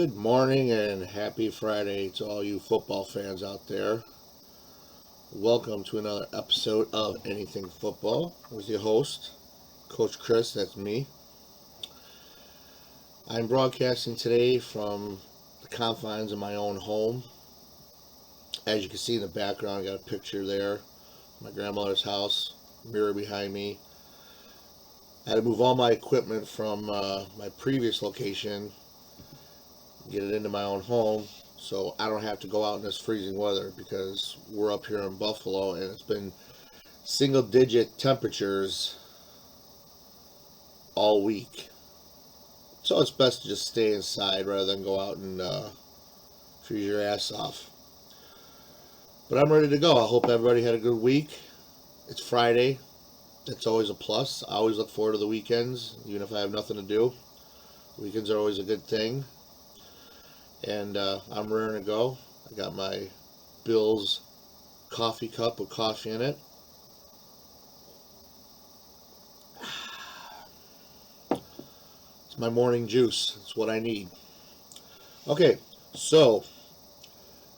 Good morning and happy Friday to all you football fans out there. Welcome to another episode of Anything Football with your host, Coach Chris, that's me. I'm broadcasting today from the confines of my own home. As you can see in the background, I got a picture there, my grandmother's house, mirror behind me. I had to move all my equipment from my previous location, get it into my own home, so I don't have to go out in this freezing weather because we're up here in Buffalo and it's been single digit temperatures all week. So it's best to just stay inside rather than go out and freeze your ass off. But I'm ready to go. I hope everybody had a good week. It's Friday. It's always a plus. I always look forward to the weekends, even if I have nothing to do. Weekends are always a good thing. And I'm raring to go. I got my Bill's coffee cup with coffee in it. It's my morning juice. It's what I need. Okay, so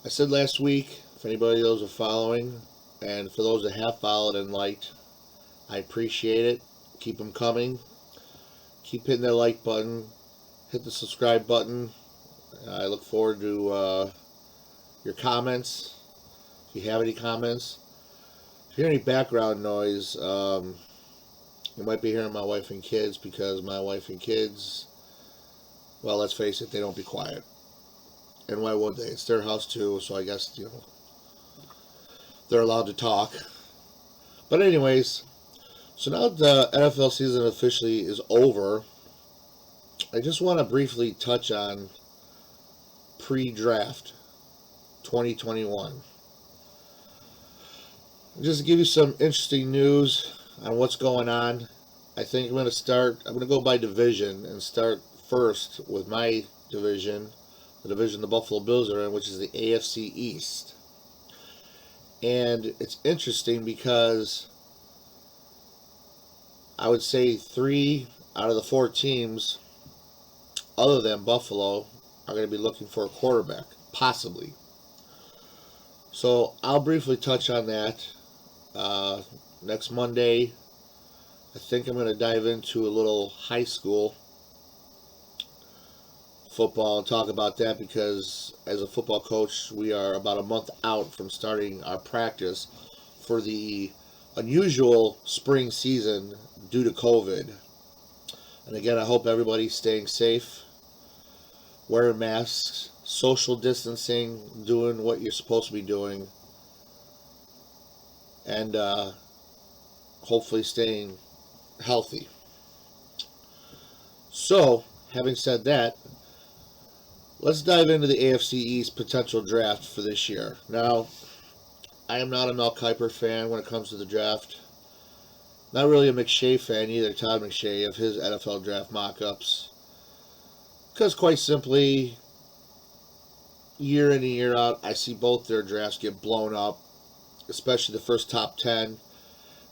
I said last week, if anybody those are following, and for those that have followed and liked, I appreciate it. Keep them coming. Keep hitting that like button. Hit the subscribe button. I look forward to your comments. If you have any comments. If you hear any background noise, you might be hearing my wife and kids because my wife and kids, well, let's face it, they don't be quiet. And why would they? It's their house too, so I guess, they're allowed to talk. But anyways, so now the NFL season officially is over, I just want to briefly touch on pre-draft 2021. Just to give you some interesting news on what's going on. I think I'm going to go by division and start first with my division, the division the Buffalo Bills are in, which is the AFC East. And it's interesting because I would say 3 out of the 4 teams, other than Buffalo, are going to be looking for a quarterback, possibly. So I'll briefly touch on that. Next Monday, I think I'm going to dive into a little high school football and talk about that because as a football coach, we are about a month out from starting our practice for the unusual spring season due to COVID. And again, I hope everybody's staying safe, wearing masks, social distancing, doing what you're supposed to be doing, and hopefully staying healthy. So, having said that, let's dive into the AFC East potential draft for this year. Now, I am not a Mel Kiper fan when it comes to the draft. Not really a McShay fan either, Todd McShay, of his NFL draft mock-ups. Because quite simply, year in and year out, I see both their drafts get blown up, especially the first top 10.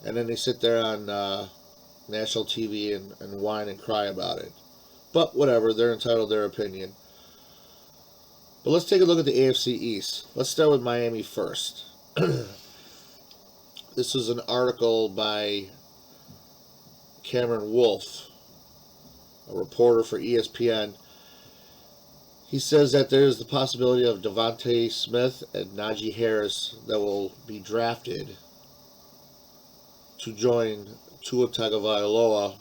And then they sit there on national TV and whine and cry about it. But whatever, they're entitled to their opinion. But let's take a look at the AFC East. Let's start with Miami first. This is an article by Cameron Wolfe, a reporter for ESPN. He says that there is the possibility of Devontae Smith and Najee Harris that will be drafted to join Tua Tagovailoa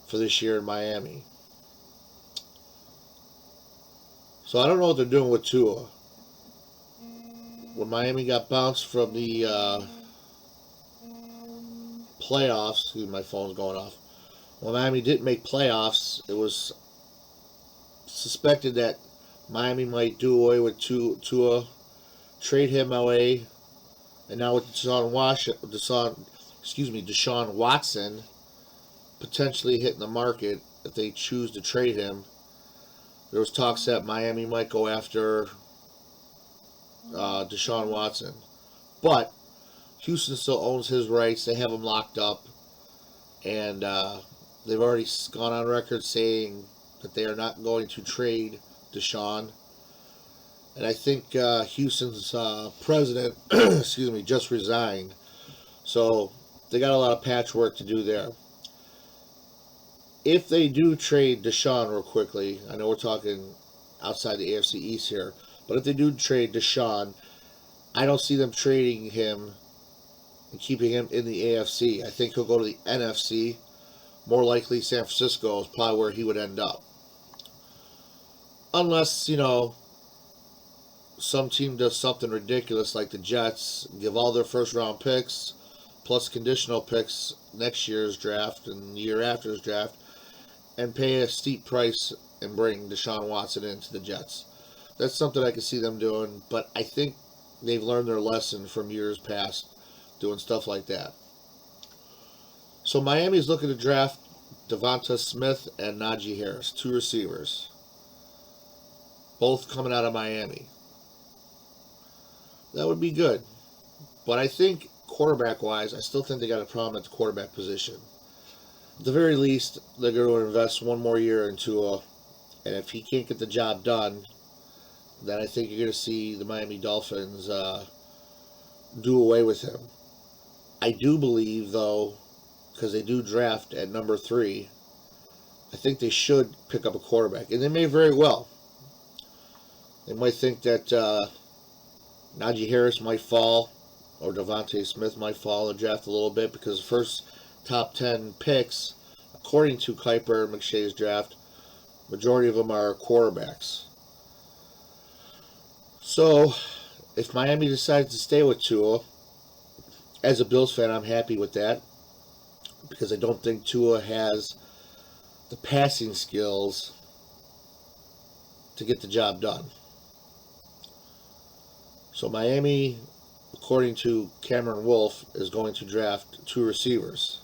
for this year in Miami. So I don't know what they're doing with Tua. When Miami got bounced from the playoffs, my phone's going off. When Miami didn't make playoffs, it was suspected that Miami might do away with Tua, trade him away, and now with Deshaun Watson potentially hitting the market if they choose to trade him. There was talks that Miami might go after Deshaun Watson, but Houston still owns his rights. They have him locked up, and they've already gone on record saying that they are not going to trade Deshaun. And I think Houston's president, excuse me, just resigned. So they got a lot of patchwork to do there. If they do trade Deshaun real quickly, I know we're talking outside the AFC East here, but if they do trade Deshaun, I don't see them trading him and keeping him in the AFC. I think he'll go to the NFC. More likely, San Francisco is probably where he would end up. Unless, some team does something ridiculous like the Jets, give all their first round picks, plus conditional picks next year's draft and the year after's draft, and pay a steep price and bring Deshaun Watson into the Jets. That's something I can see them doing, but I think they've learned their lesson from years past doing stuff like that. So Miami's looking to draft Devonta Smith and Najee Harris, 2 receivers, both coming out of Miami. That would be good. But I think quarterback-wise, I still think they got a problem at the quarterback position. At the very least, they're going to invest one more year in Tua, and if he can't get the job done, then I think you're going to see the Miami Dolphins do away with him. I do believe, though, because they do draft at number 3, I think they should pick up a quarterback, and they may very well. They might think that Najee Harris might fall, or Devontae Smith might fall in the draft a little bit, because the first top 10 picks, according to Kuiper and McShay's draft, majority of them are quarterbacks. So, if Miami decides to stay with Tua, as a Bills fan, I'm happy with that, because I don't think Tua has the passing skills to get the job done. So Miami, according to Cameron Wolf, is going to draft 2 receivers.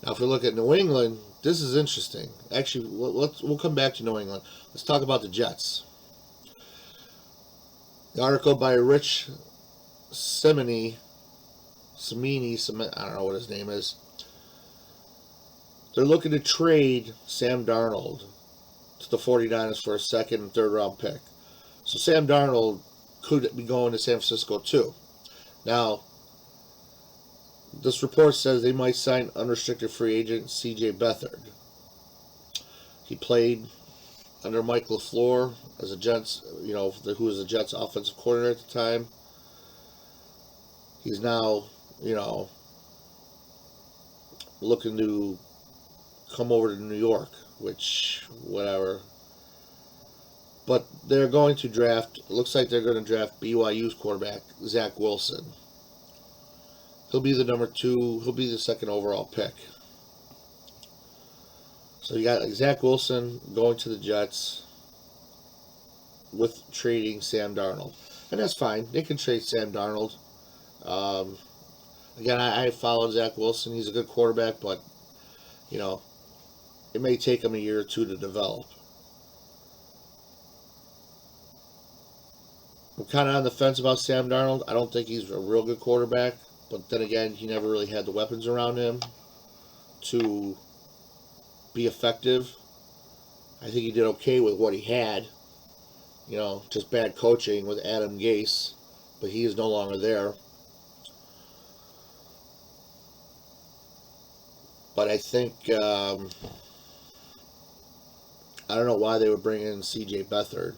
Now, if we look at New England, this is interesting. Actually, we'll come back to New England. Let's talk about the Jets. The article by Rich Cimini, I don't know what his name is. They're looking to trade Sam Darnold to the 49ers for a second and third round pick. So Sam Darnold could be going to San Francisco too. Now, this report says they might sign unrestricted free agent C.J. Beathard. He played under Mike LaFleur as a Jets, who was the Jets offensive coordinator at the time. He's now, looking to come over to New York, which, whatever. But they're going to draft, looks like they're going to draft BYU's quarterback, Zach Wilson. He'll be the number 2, he'll be the second overall pick. So you got Zach Wilson going to the Jets with trading Sam Darnold. And that's fine. They can trade Sam Darnold. Again, I followed Zach Wilson. He's a good quarterback, but, it may take him a year or 2 to develop. I'm kind of on the fence about Sam Darnold. I don't think he's a real good quarterback, but then again, he never really had the weapons around him to be effective. I think he did okay with what he had. Just bad coaching with Adam Gase, but he is no longer there. But I think, I don't know why they would bring in C.J. Beathard.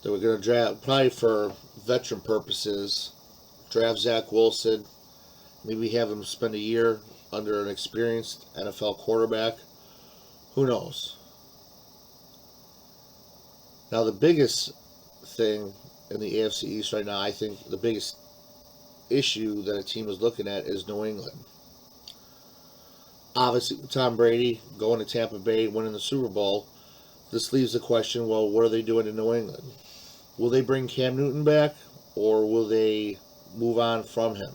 They were going to draft, probably for veteran purposes, draft Zach Wilson, maybe have him spend a year under an experienced NFL quarterback. Who knows? Now, the biggest thing in the AFC East right now, I think the biggest issue that a team is looking at is New England. Obviously, Tom Brady going to Tampa Bay, winning the Super Bowl, this leaves the question, well, what are they doing in New England? Will they bring Cam Newton back, or will they move on from him?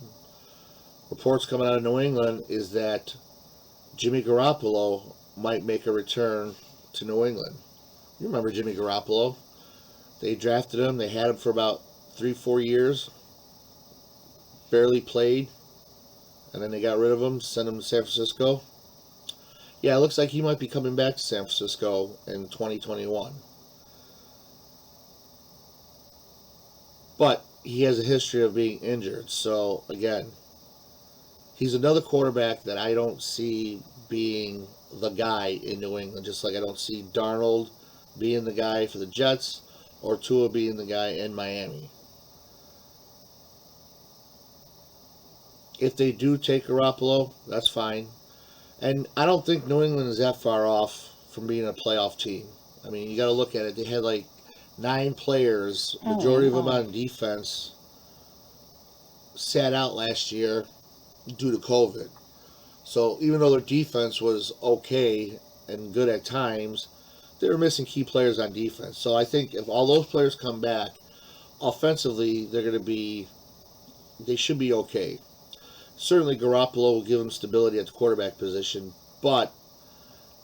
Reports coming out of New England is that Jimmy Garoppolo might make a return to New England. You remember Jimmy Garoppolo? They drafted him. They had him for about 3-4 years. Barely played. And then they got rid of him, sent him to San Francisco. Yeah, it looks like he might be coming back to San Francisco in 2021. But he has a history of being injured. So, again, he's another quarterback that I don't see being the guy in New England, just like I don't see Darnold being the guy for the Jets or Tua being the guy in Miami. If they do take Garoppolo, that's fine. And I don't think New England is that far off from being a playoff team. I mean, you got to look at it. They had like 9 players, majority of them on defense, sat out last year due to COVID. So even though their defense was okay and good at times, they were missing key players on defense. So I think if all those players come back, offensively, they should be okay. Certainly Garoppolo will give them stability at the quarterback position, but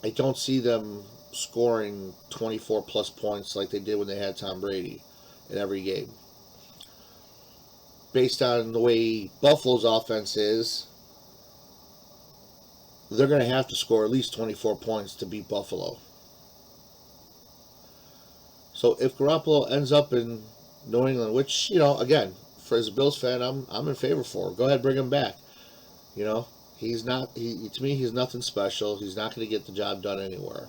I don't see them scoring 24 plus points like they did when they had Tom Brady in every game. Based on the way Buffalo's offense is, they're going to have to score at least 24 points to beat Buffalo. So if Garoppolo ends up in New England, which, again, for as a Bills fan, I'm in favor for. Go ahead, bring him back. He's not. To me, he's nothing special. He's not going to get the job done anywhere.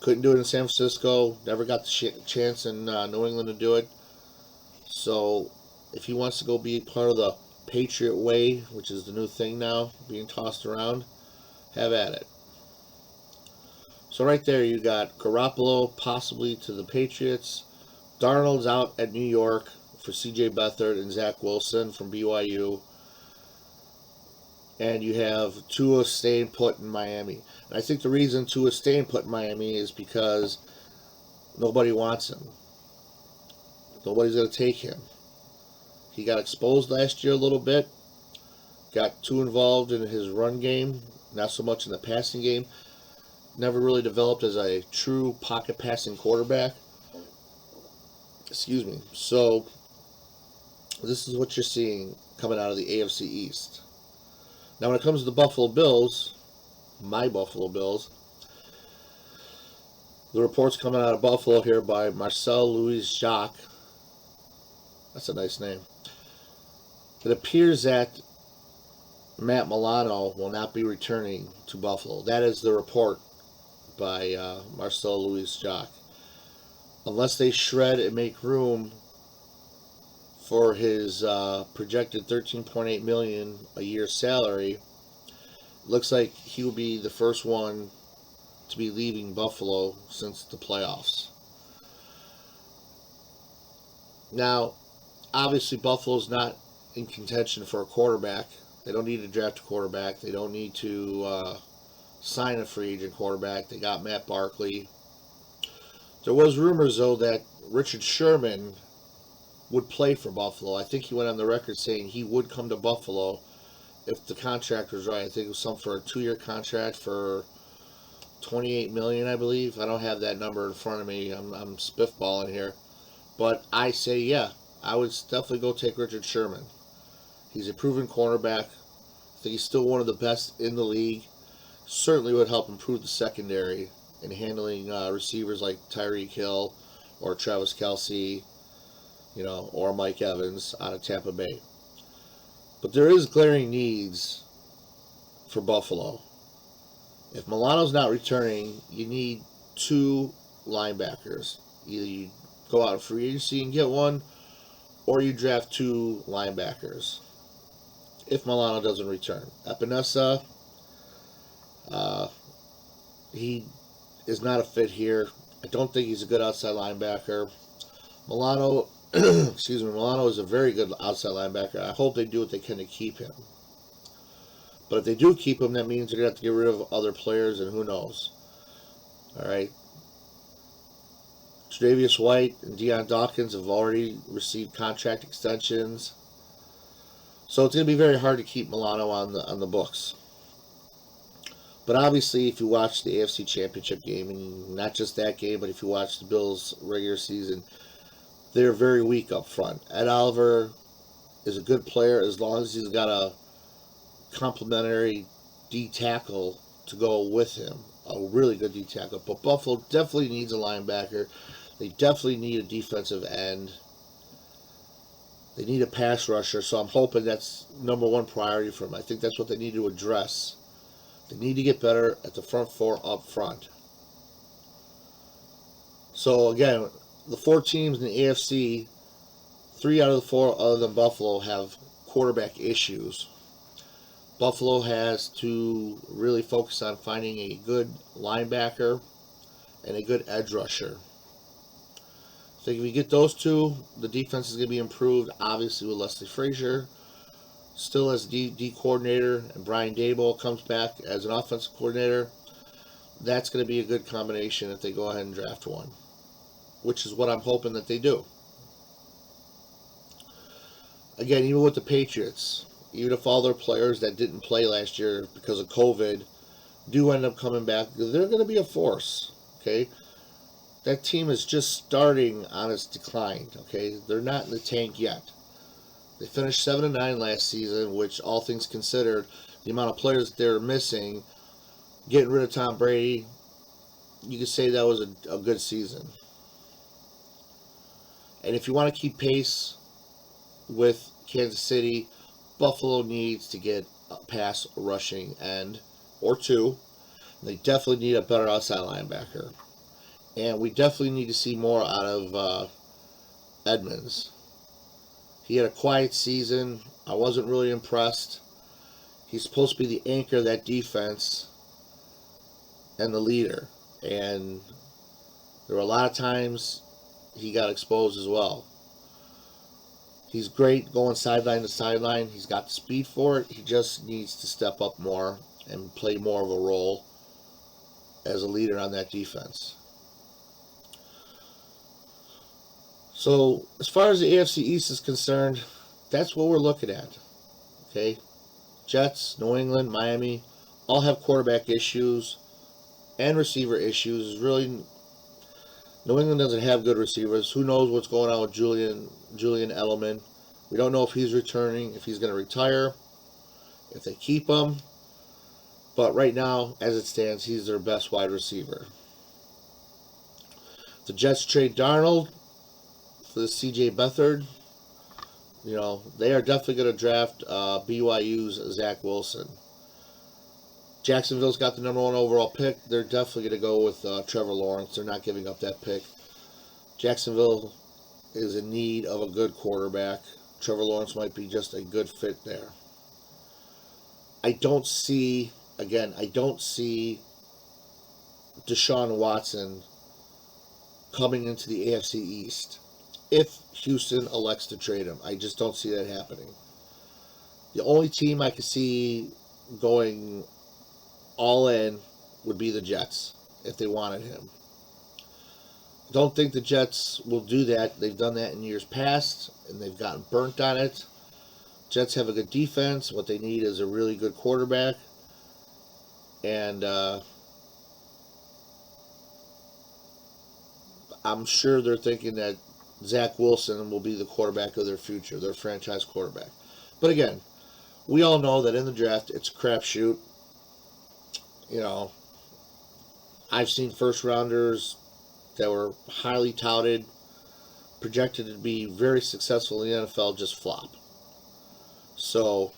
Couldn't do it in San Francisco. Never got the chance in New England to do it. So if he wants to go be part of the Patriot way, which is the new thing now, being tossed around, have at it. So right there, you got Garoppolo possibly to the Patriots. Darnold's out at New York for C.J. Beathard and Zach Wilson from BYU. And you have Tua staying put in Miami. And I think the reason Tua is staying put in Miami is because nobody wants him. Nobody's going to take him. He got exposed last year a little bit. Got too involved in his run game, not so much in the passing game. Never really developed as a true pocket passing quarterback. Excuse me. So this is what you're seeing coming out of the AFC East. Now when it comes to the Buffalo Bills, my Buffalo Bills, the reports coming out of Buffalo here by Marcel Louis-Jacques. That's a nice name. It appears that Matt Milano will not be returning to Buffalo. That is the report by Marcel Louis-Jacques. Unless they shred and make room for his projected $13.8 million a year salary, looks like he will be the first one to be leaving Buffalo since the playoffs. Now, obviously Buffalo's not in contention for a quarterback. They don't need to draft a quarterback. They don't need to sign a free agent quarterback. They got Matt Barkley. There was rumors, though, that Richard Sherman would play for Buffalo. I think he went on the record saying he would come to Buffalo if the contract was right. I think it was something for a 2-year contract for $28 million, I believe. I don't have that number in front of me. I'm spiffballing here. But I say, yeah, I would definitely go take Richard Sherman. He's a proven cornerback. I think he's still one of the best in the league. Certainly would help improve the secondary in handling receivers like Tyreek Hill or Travis Kelce, or Mike Evans out of Tampa Bay. But there is glaring needs for Buffalo. If Milano's not returning, you need 2 linebackers. Either you go out of free agency and get one, or you draft 2 linebackers. If Milano doesn't return. Epinesa, he is not a fit here. I don't think he's a good outside linebacker. Milano Milano is a very good outside linebacker. I hope they do what they can to keep him. But if they do keep him, that means they're going to have to get rid of other players, and who knows. All right. Tre'Davious White and Deion Dawkins have already received contract extensions. So it's going to be very hard to keep Milano on the books. But obviously, if you watch the AFC Championship game, and not just that game, but if you watch the Bills' regular season, they're very weak up front. Ed Oliver is a good player as long as he's got a complementary D tackle to go with him, a really good D tackle. But Buffalo definitely needs a linebacker. They definitely need a defensive end. They need a pass rusher, so I'm hoping that's number one priority for them. I think that's what they need to address. They need to get better at the front four up front. So again, the four teams in the AFC, 3 out of the 4 other than Buffalo have quarterback issues. Buffalo has to really focus on finding a good linebacker and a good edge rusher. So if you get those two, the defense is going to be improved, obviously, with Leslie Frazier still as D coordinator, and Brian Daboll comes back as an offensive coordinator. That's going to be a good combination if they go ahead and draft one, which is what I'm hoping that they do. Again, even with the Patriots, even if all their players that didn't play last year because of COVID do end up coming back, they're going to be a force, okay? That team is just starting on its decline, okay? They're not in the tank yet. They finished 7-9 last season, which, all things considered, the amount of players that they're missing, getting rid of Tom Brady, you could say that was a good season. And if you want to keep pace with Kansas City, Buffalo needs to get a pass rushing end or two. They definitely need a better outside linebacker. And we definitely need to see more out of Edmonds. He had a quiet season. I wasn't really impressed. He's supposed to be the anchor of that defense and the leader. And there were a lot of times he got exposed as well. He's great going sideline to sideline. He's got the speed for it. He just needs to step up more and play more of a role as a leader on that defense. So, as far as the AFC East is concerned, that's what we're looking at. Okay? Jets, New England, Miami, all have quarterback issues and receiver issues. Really, New England doesn't have good receivers. Who knows what's going on with Julian Edelman? We don't know if he's returning, if he's going to retire, if they keep him. But right now, as it stands, he's their best wide receiver. The Jets trade Darnold for the C.J. Beathard. You know, they are definitely going to draft BYU's Zach Wilson. Jacksonville's got the number 1 overall pick. They're definitely going to go with Trevor Lawrence. They're not giving up that pick. Jacksonville is in need of a good quarterback. Trevor Lawrence might be just a good fit there. I don't see Deshaun Watson coming into the AFC East if Houston elects to trade him. I just don't see that happening. The only team I could see going all in would be the Jets if they wanted him. I don't think the Jets will do that. They've done that in years past, and they've gotten burnt on it. Jets have a good defense. What they need is a really good quarterback. And I'm sure they're thinking that Zach Wilson will be the quarterback of their future, their franchise quarterback. But again, we all know that in the draft, it's a crapshoot. You know, I've seen first rounders that were highly touted, projected to be very successful in the NFL, just flop. So,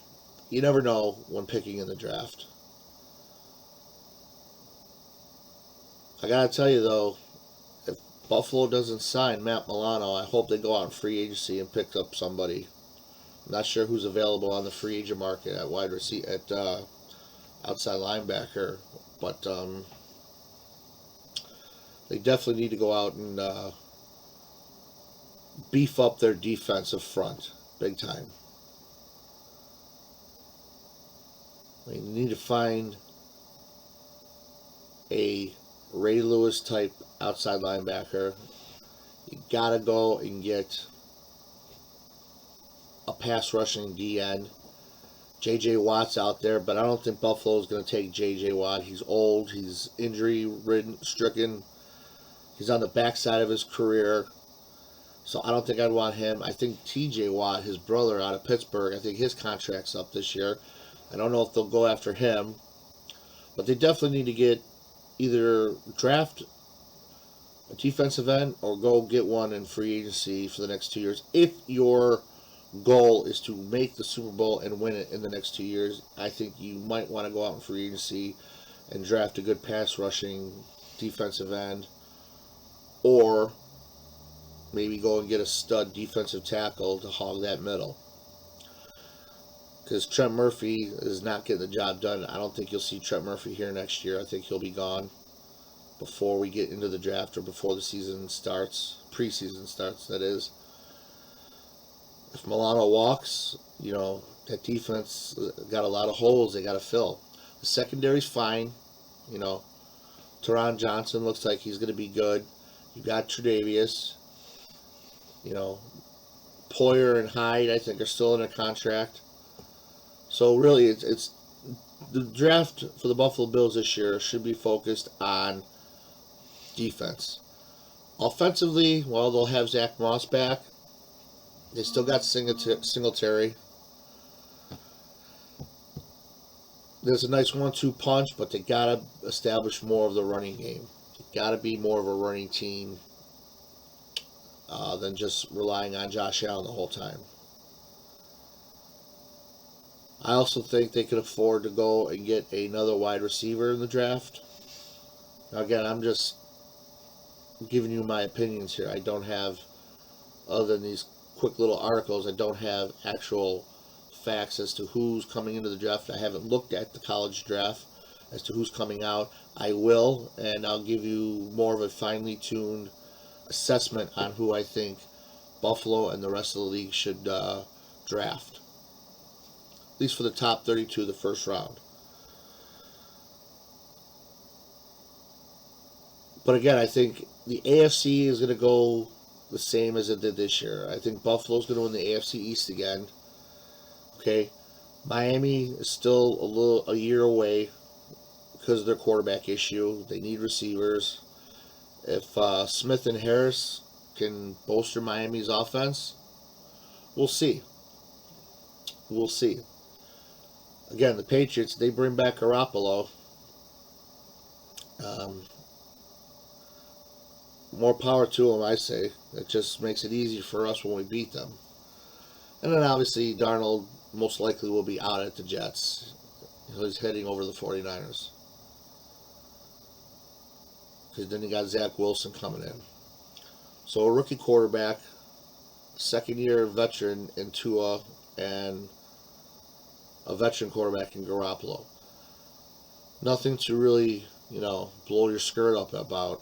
you never know when picking in the draft. I gotta tell you though, if Buffalo doesn't sign Matt Milano, I hope they go out in free agency and pick up somebody. I'm not sure who's available on the free agent market at wide receiver, at outside linebacker, but they definitely need to go out and beef up their defensive front big time. They need to find a Ray Lewis type outside linebacker. You gotta go and get a pass rushing DN. J.J. Watt's out there, but I don't think Buffalo's going to take J.J. Watt. He's old. He's stricken. He's on the backside of his career. So I don't think I'd want him. I think T.J. Watt, his brother out of Pittsburgh, I think his contract's up this year. I don't know if they'll go after him. But they definitely need to get either draft a defensive end or go get one in free agency for the next 2 years. If your goal is to make the Super Bowl and win it in the next 2 years, I think you might want to go out in free agency and draft a good pass rushing defensive end, or maybe go and get a stud defensive tackle to hog that middle. Because Trent Murphy is not getting the job done. I don't think you'll see Trent Murphy here next year. I think he'll be gone before we get into the draft or before the season starts, preseason starts, that is. If Milano walks, that defense got a lot of holes they got to fill. The secondary's fine. Teron Johnson looks like he's going to be good. You got Tre'Davious. Poyer and Hyde, I think, are still in a contract. So really, it's the draft for the Buffalo Bills this year should be focused on defense. Offensively, well, they'll have Zach Moss back. They still got Singletary. There's a nice 1-2 punch, but they got to establish more of the running game. They got to be more of a running team than just relying on Josh Allen the whole time. I also think they could afford to go and get another wide receiver in the draft. Now, again, I'm just giving you my opinions here. I don't have, other than these quick little articles, I don't have actual facts as to who's coming into the draft. I haven't looked at the college draft as to who's coming out. I will, and I'll give you more of a finely tuned assessment on who I think Buffalo and the rest of the league should draft. At least for the top 32 of the first round. But again, I think the AFC is going to go the same as it did this year. I think Buffalo's going to win the AFC East again. Okay, Miami is still a year away because of their quarterback issue. They need receivers. If Smith and Harris can bolster Miami's offense, we'll see. We'll see. Again, the Patriots, they bring back Garoppolo. More power to them, I say. It just makes it easier for us when we beat them. And then obviously Darnold most likely will be out at the Jets. He's heading over the 49ers. Because then you got Zach Wilson coming in. So a rookie quarterback, second-year veteran in Tua, and a veteran quarterback in Garoppolo. Nothing to really, blow your skirt up about.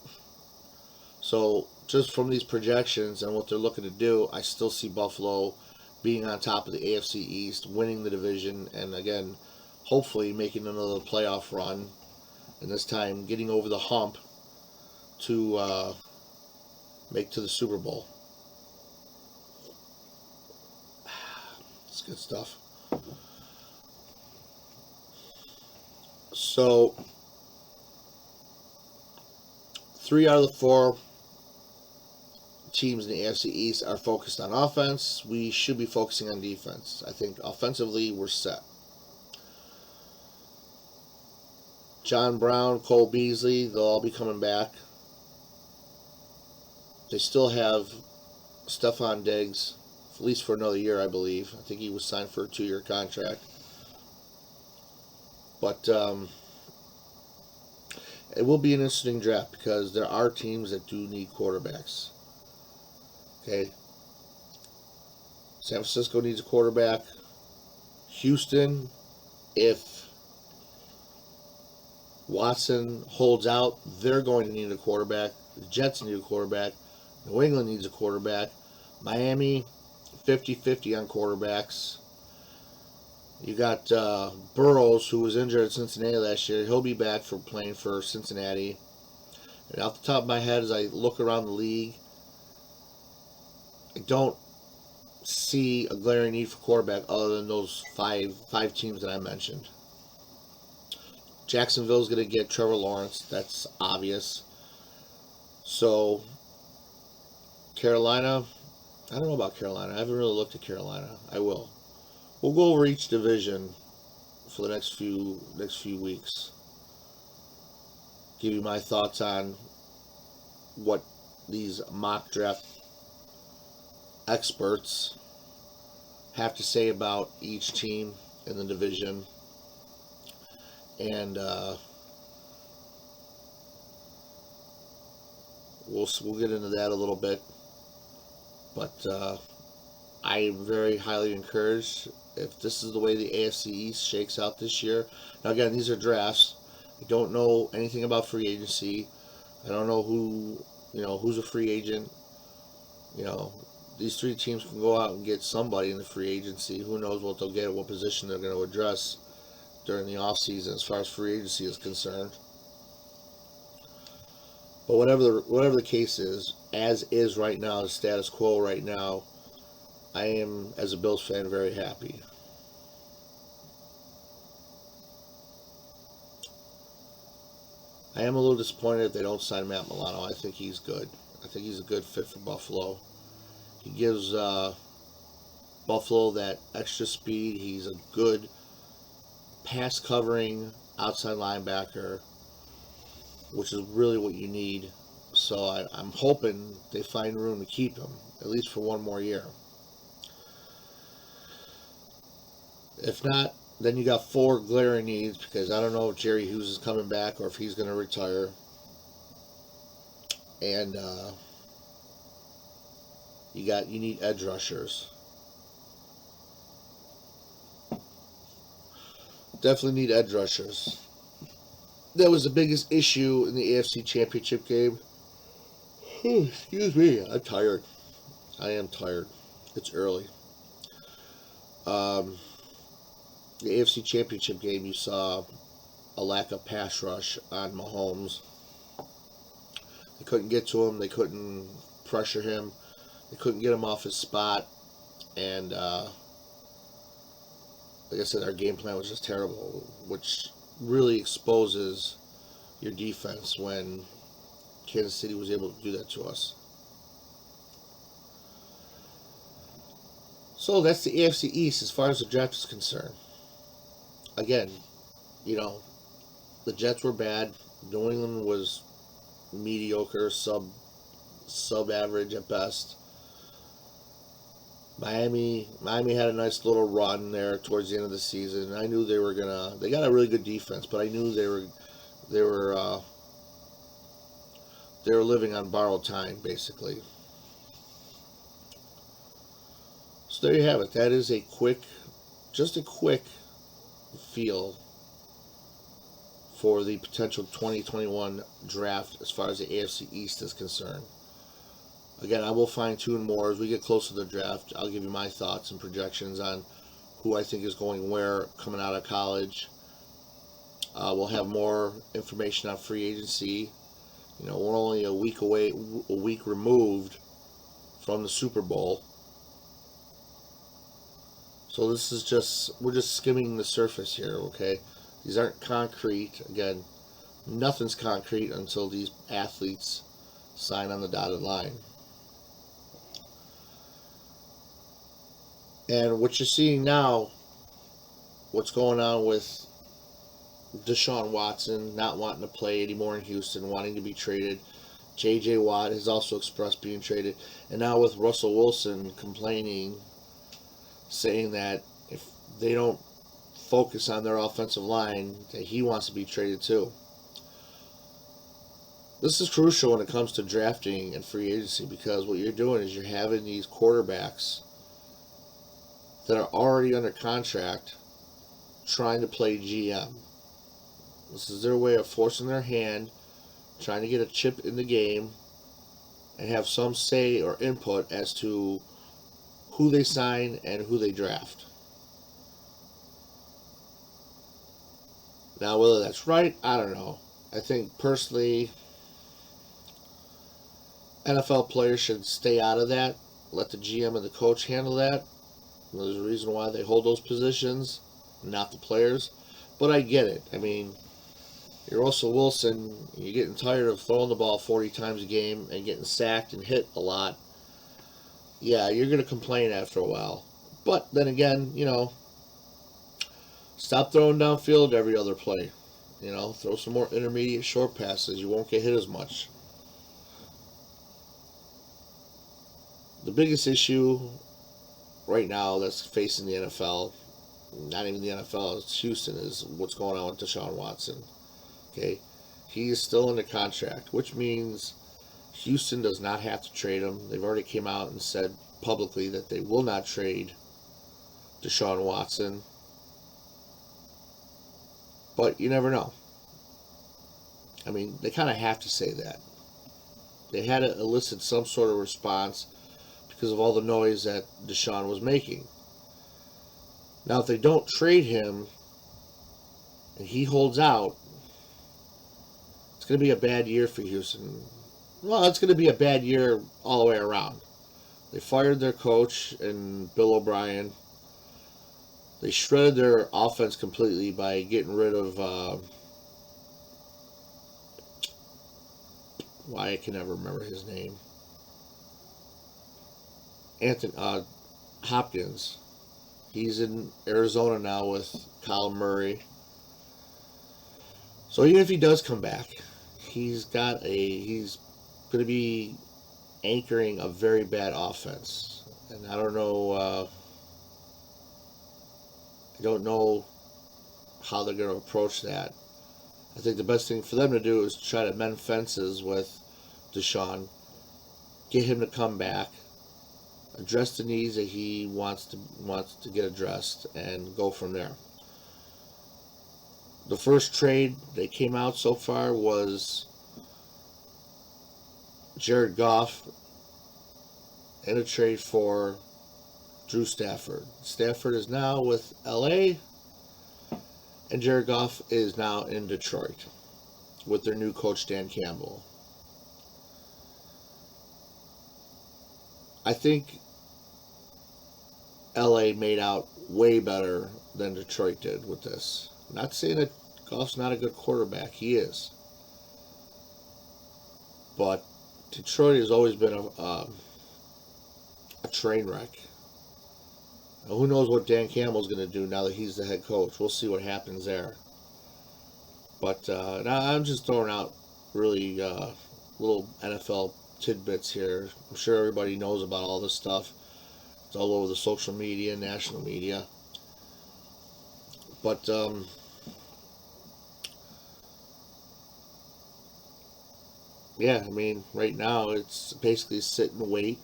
So just from these projections and what they're looking to do, I still see Buffalo being on top of the AFC East, winning the division, and again, hopefully making another playoff run, and this time getting over the hump to make to the Super Bowl. It's good stuff. So, 3 out of the 4 teams in the AFC East are focused on offense. We should be focusing on defense. I think offensively we're set. John Brown, Cole Beasley, they'll all be coming back. They still have Stephon Diggs, at least for another year, I believe. I think he was signed for a 2-year contract. But it will be an interesting draft because there are teams that do need quarterbacks. Okay. San Francisco needs a quarterback. Houston, if Watson holds out, they're going to need a quarterback. The Jets need a quarterback. New England needs a quarterback. Miami, 50-50 on quarterbacks. You got Burrows, who was injured at Cincinnati last year. He'll be back for playing for Cincinnati. And off the top of my head, as I look around the league, I don't see a glaring need for quarterback other than those five teams that I mentioned. Jacksonville's going to get Trevor Lawrence. That's obvious. So, Carolina, I don't know about Carolina. I haven't really looked at Carolina. I will. We'll go over each division for the next few weeks. give you my thoughts on what these mock draft experts have to say about each team in the division. And we'll get into that a little bit. But I am very highly encouraged if this is the way the AFC East shakes out this year. Now, again, these are drafts. I don't know anything about free agency. I don't know who's a free agent. You know, these three teams can go out and get somebody in the free agency. Who knows what they'll get, what position they're going to address during the offseason as far as free agency is concerned. But whatever the case is, as is right now, the status quo right now, I am, as a Bills fan, very happy. I am a little disappointed if they don't sign Matt Milano. I think he's good. I think he's a good fit for Buffalo. He gives Buffalo that extra speed. He's a good pass covering outside linebacker, which is really what you need. So I'm hoping they find room to keep him, at least for one more year. If not, then you got four glaring needs, because I don't know if Jerry Hughes is coming back or if he's going to retire. And you need edge rushers. Definitely need edge rushers. That was the biggest issue in the AFC Championship game. Excuse me, I'm tired. I am tired. It's early. The AFC Championship game, you saw a lack of pass rush on Mahomes. They couldn't get to him. They couldn't pressure him. They couldn't get him off his spot. And like I said, our game plan was just terrible, which really exposes your defense when Kansas City was able to do that to us. So that's the AFC East as far as the draft is concerned. Again, the Jets were bad. New England was mediocre, sub-average at best. Miami had a nice little run there towards the end of the season. I knew they got a really good defense, but I knew they were living on borrowed time, basically. So there you have it. That is just a quick feel for the potential 2021 draft as far as the AFC East is concerned. Again, I will fine-tune more as we get closer to the draft. I'll give you my thoughts and projections on who I think is going where coming out of college. We'll have more information on free agency. We're only a week removed from the Super Bowl. So we're just skimming the surface here, okay? These aren't concrete. Again, nothing's concrete until these athletes sign on the dotted line. And what you're seeing now, what's going on with Deshaun Watson not wanting to play anymore in Houston, wanting to be traded. J.J. Watt has also expressed being traded. And now with Russell Wilson complaining, saying that if they don't focus on their offensive line, that he wants to be traded too. This is crucial when it comes to drafting and free agency, because what you're doing is you're having these quarterbacks that are already under contract trying to play GM. This is their way of forcing their hand, trying to get a chip in the game, and have some say or input as to who they sign and who they draft. Now, whether that's right, I don't know. I think personally, NFL players should stay out of that. Let the GM and the coach handle that. There's a reason why they hold those positions, not the players. But I get it. I mean, you're Russell Wilson, you're getting tired of throwing the ball 40 times a game and getting sacked and hit a lot. Yeah, you're going to complain after a while. But then again, stop throwing downfield every other play. Throw some more intermediate short passes. You won't get hit as much. The biggest issue right now that's facing the NFL, not even the NFL, it's Houston, is what's going on with Deshaun Watson. Okay, he is still under contract, which means Houston does not have to trade him. They've already came out and said publicly that they will not trade Deshaun Watson. But you never know. I mean, they kind of have to say that. They had to elicit some sort of response because of all the noise that Deshaun was making. Now, if they don't trade him and he holds out, it's going to be a bad year for Houston. Well, it's going to be a bad year all the way around. They fired their coach and Bill O'Brien. They shredded their offense completely by getting rid of why I can never remember his name. Anthony Hopkins. He's in Arizona now with Kyler Murray. So even if he does come back, he's going to be anchoring a very bad offense. And I don't know how they're going to approach that. I think the best thing for them to do is try to mend fences with Deshaun, get him to come back, address the needs that he wants to get addressed, and go from there. The first trade that came out so far was Jared Goff in a trade for Drew Stafford. Stafford is now with LA, and Jared Goff is now in Detroit with their new coach, Dan Campbell. I think LA made out way better than Detroit did with this. Not saying that Goff's not a good quarterback. He is. But Detroit has always been a train wreck. Now, who knows what Dan Campbell's going to do now that he's the head coach. We'll see what happens there. But now I'm just throwing out really little NFL tidbits here. I'm sure everybody knows about all this stuff. It's all over the social media, national media. But yeah, I mean, right now it's basically sit and wait.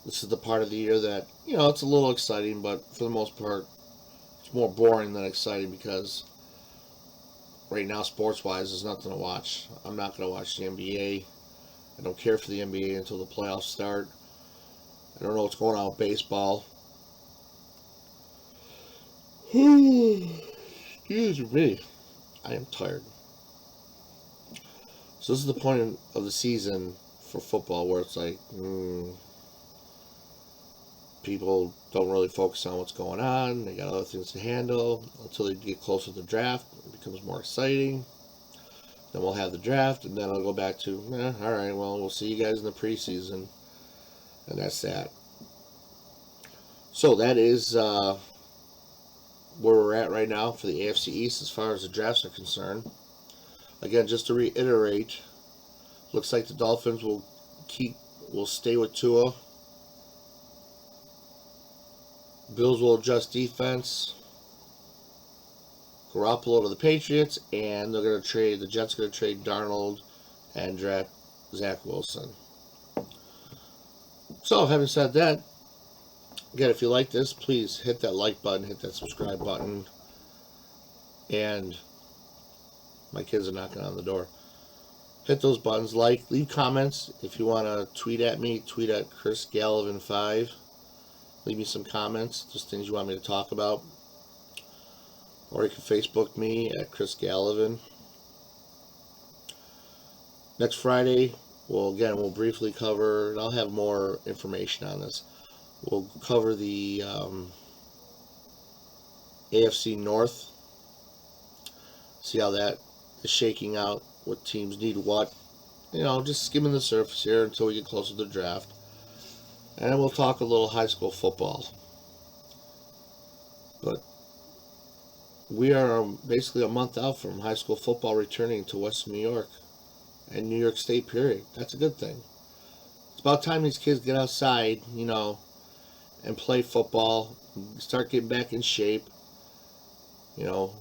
This is the part of the year that, it's a little exciting, but for the most part, it's more boring than exciting because right now, sports-wise, there's nothing to watch. I'm not going to watch the NBA. I don't care for the NBA until the playoffs start. I don't know what's going on with baseball. Excuse me. I am tired. So this is the point of the season for football where it's like, people don't really focus on what's going on. They got other things to handle until they get closer to the draft. It becomes more exciting. Then we'll have the draft, and then I'll go back to, all right, well, we'll see you guys in the preseason. And that's that. So that is where we're at right now for the AFC East as far as the drafts are concerned. Again, just to reiterate, looks like the Dolphins will stay with Tua. Bills will adjust defense. Garoppolo to the Patriots, and the Jets are going to trade Darnold and draft Zach Wilson. So, having said that, again, if you like this, please hit that like button, hit that subscribe button, and my kids are knocking on the door. Hit those buttons, leave comments. If you want to tweet at me, tweet at Chris Gallivan 5. Leave me some comments, just things you want me to talk about. Or you can Facebook me at Chris Gallivan. Next Friday, we'll briefly cover, and I'll have more information on this. We'll cover the AFC North. See how that is shaking out, what teams need what. Just skimming the surface here until we get closer to the draft. And then we'll talk a little high school football. But we are basically a month out from high school football returning to Western New York and New York State, period. That's a good thing. It's about time these kids get outside, and play football, start getting back in shape. You know,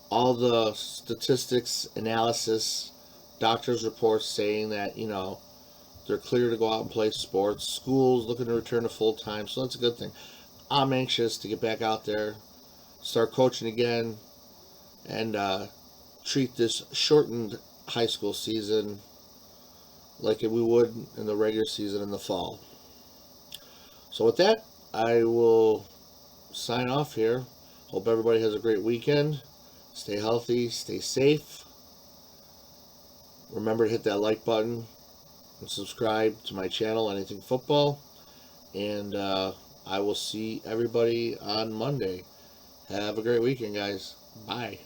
all the statistics, analysis, doctors' reports saying that, they're clear to go out and play sports. Schools looking to return to full time, so that's a good thing. I'm anxious to get back out there, start coaching again, and treat this shortened high school season like we would in the regular season in the fall. So with that, I will sign off here. Hope everybody has a great weekend. Stay healthy, stay safe. Remember to hit that like button and subscribe to my channel, Anything Football. And I will see everybody on Monday. Have a great weekend, guys. Bye.